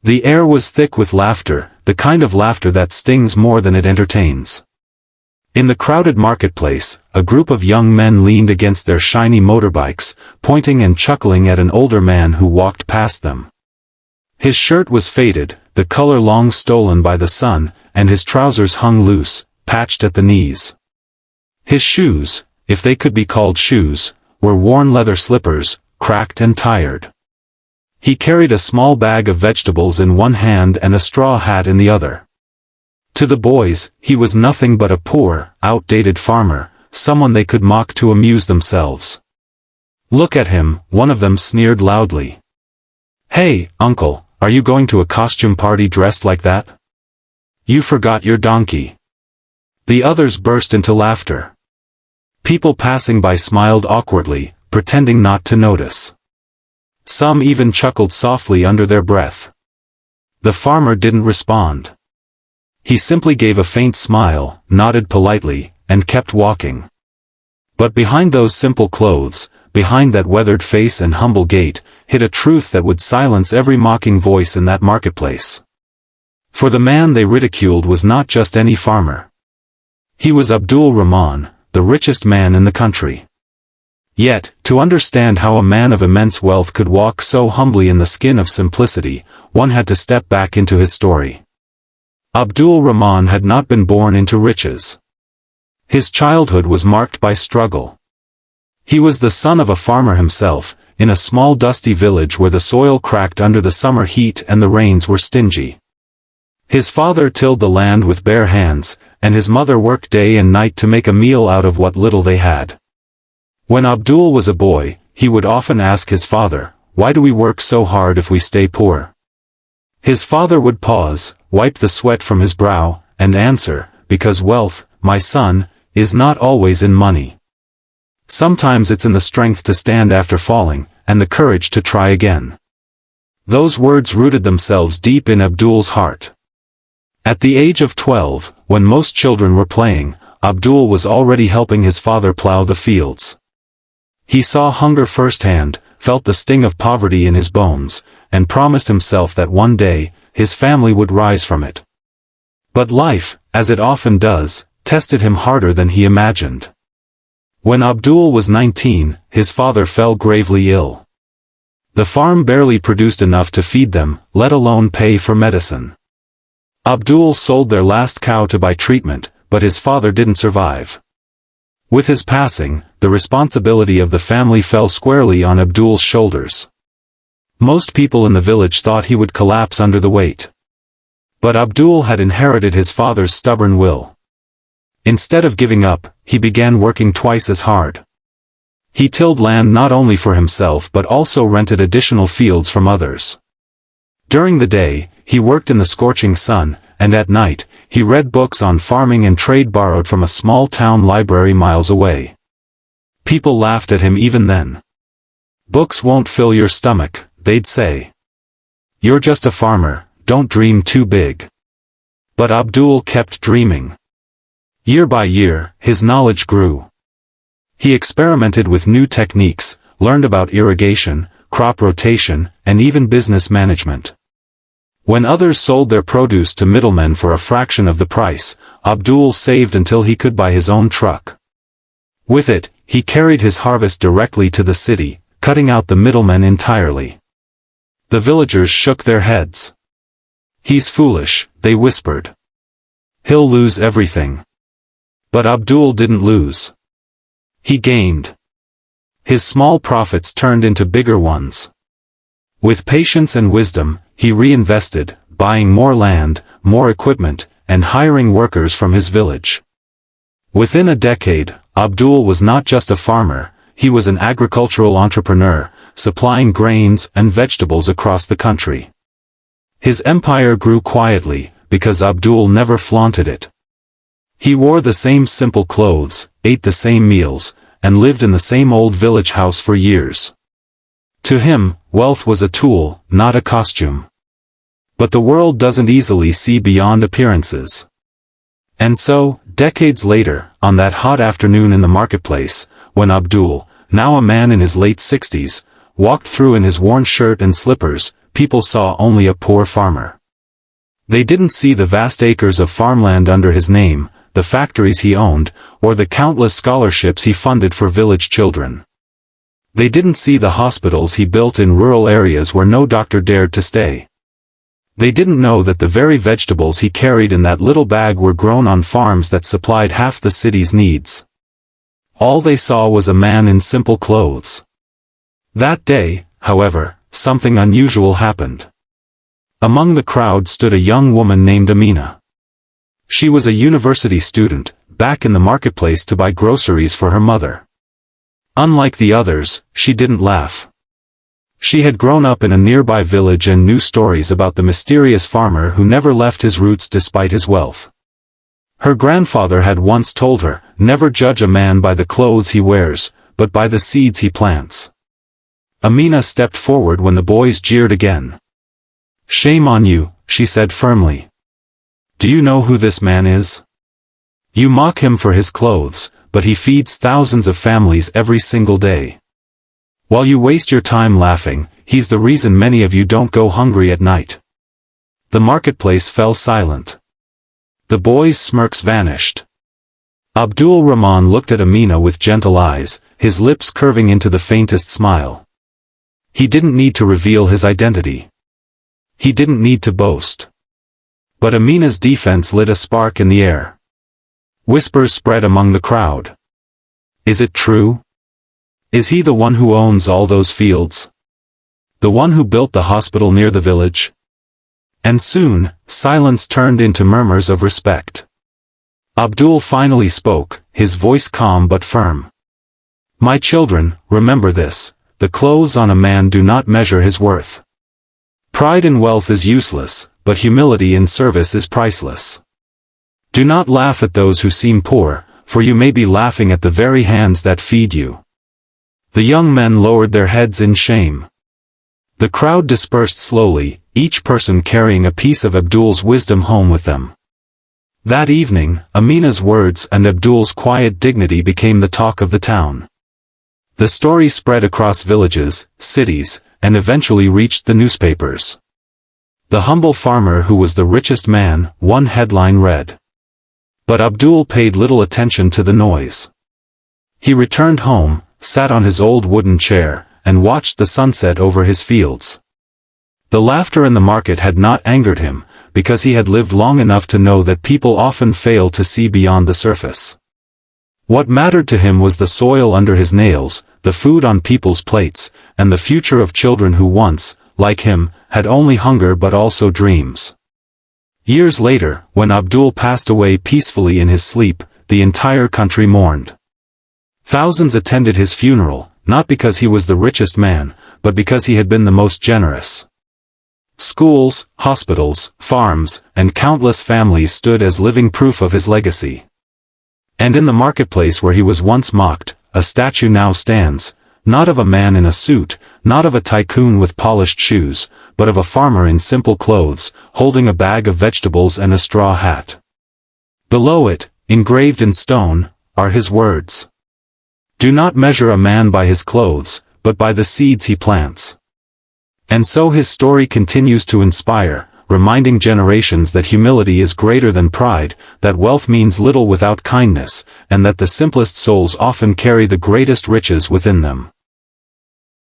The air was thick with laughter, the kind of laughter that stings more than it entertains. In the crowded marketplace, a group of young men leaned against their shiny motorbikes, pointing and chuckling at an older man who walked past them. His shirt was faded, the color long stolen by the sun, and his trousers hung loose, patched at the knees. His shoes, if they could be called shoes, were worn leather slippers, cracked and tired. He carried a small bag of vegetables in one hand and a straw hat in the other. To the boys, he was nothing but a poor, outdated farmer, someone they could mock to amuse themselves. "Look at him," one of them sneered loudly. "Hey, uncle, are you going to a costume party dressed like that? You forgot your donkey." The others burst into laughter. People passing by smiled awkwardly, pretending not to notice. Some even chuckled softly under their breath. The farmer didn't respond. He simply gave a faint smile, nodded politely, and kept walking. But behind those simple clothes, behind that weathered face and humble gait, hid a truth that would silence every mocking voice in that marketplace. For the man they ridiculed was not just any farmer. He was Abdul Rahman, the richest man in the country. Yet, to understand how a man of immense wealth could walk so humbly in the skin of simplicity, one had to step back into his story. Abdul Rahman had not been born into riches. His childhood was marked by struggle. He was the son of a farmer himself, in a small dusty village where the soil cracked under the summer heat and the rains were stingy. His father tilled the land with bare hands, and his mother worked day and night to make a meal out of what little they had. When Abdul was a boy, he would often ask his father, "Why do we work so hard if we stay poor?" His father would pause, wipe the sweat from his brow, and answer, "Because wealth, my son, is not always in money. Sometimes it's in the strength to stand after falling, and the courage to try again." Those words rooted themselves deep in Abdul's heart. At the age of 12, when most children were playing, Abdul was already helping his father plow the fields. He saw hunger firsthand, felt the sting of poverty in his bones, and promised himself that one day, his family would rise from it. But life, as it often does, tested him harder than he imagined. When Abdul was 19, his father fell gravely ill. The farm barely produced enough to feed them, let alone pay for medicine. Abdul sold their last cow to buy treatment, but his father didn't survive. With his passing, the responsibility of the family fell squarely on Abdul's shoulders. Most people in the village thought he would collapse under the weight. But Abdul had inherited his father's stubborn will. Instead of giving up, he began working twice as hard. He tilled land not only for himself but also rented additional fields from others. During the day, he worked in the scorching sun, and at night, he read books on farming and trade borrowed from a small town library miles away. People laughed at him even then. "Books won't fill your stomach," they'd say. "You're just a farmer, don't dream too big." But Abdul kept dreaming. Year by year, his knowledge grew. He experimented with new techniques, learned about irrigation, crop rotation, and even business management. When others sold their produce to middlemen for a fraction of the price, Abdul saved until he could buy his own truck. With it, he carried his harvest directly to the city, cutting out the middlemen entirely. The villagers shook their heads. "He's foolish," they whispered. "He'll lose everything." But Abdul didn't lose. He gained. His small profits turned into bigger ones. With patience and wisdom, he reinvested, buying more land, more equipment, and hiring workers from his village. Within a decade, Abdul was not just a farmer, he was an agricultural entrepreneur, supplying grains and vegetables across the country. His empire grew quietly, because Abdul never flaunted it. He wore the same simple clothes, ate the same meals, and lived in the same old village house for years. To him, wealth was a tool, not a costume. But the world doesn't easily see beyond appearances. And so, decades later, on that hot afternoon in the marketplace, when Abdul, now a man in his late 60s, walked through in his worn shirt and slippers, people saw only a poor farmer. They didn't see the vast acres of farmland under his name, the factories he owned, or the countless scholarships he funded for village children. They didn't see the hospitals he built in rural areas where no doctor dared to stay. They didn't know that the very vegetables he carried in that little bag were grown on farms that supplied half the city's needs. All they saw was a man in simple clothes. That day, however, something unusual happened. Among the crowd stood a young woman named Amina. She was a university student, back in the marketplace to buy groceries for her mother. Unlike the others, she didn't laugh. She had grown up in a nearby village and knew stories about the mysterious farmer who never left his roots despite his wealth. Her grandfather had once told her, "Never judge a man by the clothes he wears, but by the seeds he plants." Amina stepped forward when the boys jeered again. "Shame on you," she said firmly. "Do you know who this man is? You mock him for his clothes, but he feeds thousands of families every single day. While you waste your time laughing, he's the reason many of you don't go hungry at night." The marketplace fell silent. The boys' smirks vanished. Abdul Rahman looked at Amina with gentle eyes, his lips curving into the faintest smile. He didn't need to reveal his identity. He didn't need to boast. But Amina's defense lit a spark in the air. Whispers spread among the crowd. "Is it true? Is he the one who owns all those fields? The one who built the hospital near the village?" And soon, silence turned into murmurs of respect. Abdul finally spoke, his voice calm but firm. "My children, remember this, the clothes on a man do not measure his worth. Pride in wealth is useless, but humility in service is priceless. Do not laugh at those who seem poor, for you may be laughing at the very hands that feed you." The young men lowered their heads in shame. The crowd dispersed slowly, each person carrying a piece of Abdul's wisdom home with them. That evening, Amina's words and Abdul's quiet dignity became the talk of the town. The story spread across villages, cities, and eventually reached the newspapers. "The humble farmer who was the richest man," one headline read. But Abdul paid little attention to the noise. He returned home, sat on his old wooden chair, and watched the sunset over his fields. The laughter in the market had not angered him, because he had lived long enough to know that people often fail to see beyond the surface. What mattered to him was the soil under his nails, the food on people's plates, and the future of children who once, like him, had only hunger but also dreams. Years later, when Abdul passed away peacefully in his sleep, the entire country mourned. Thousands attended his funeral, not because he was the richest man, but because he had been the most generous. Schools, hospitals, farms, and countless families stood as living proof of his legacy. And in the marketplace where he was once mocked, a statue now stands, not of a man in a suit, not of a tycoon with polished shoes, but of a farmer in simple clothes, holding a bag of vegetables and a straw hat. Below it, engraved in stone, are his words. "Do not measure a man by his clothes, but by the seeds he plants." And so his story continues to inspire, reminding generations that humility is greater than pride, that wealth means little without kindness, and that the simplest souls often carry the greatest riches within them.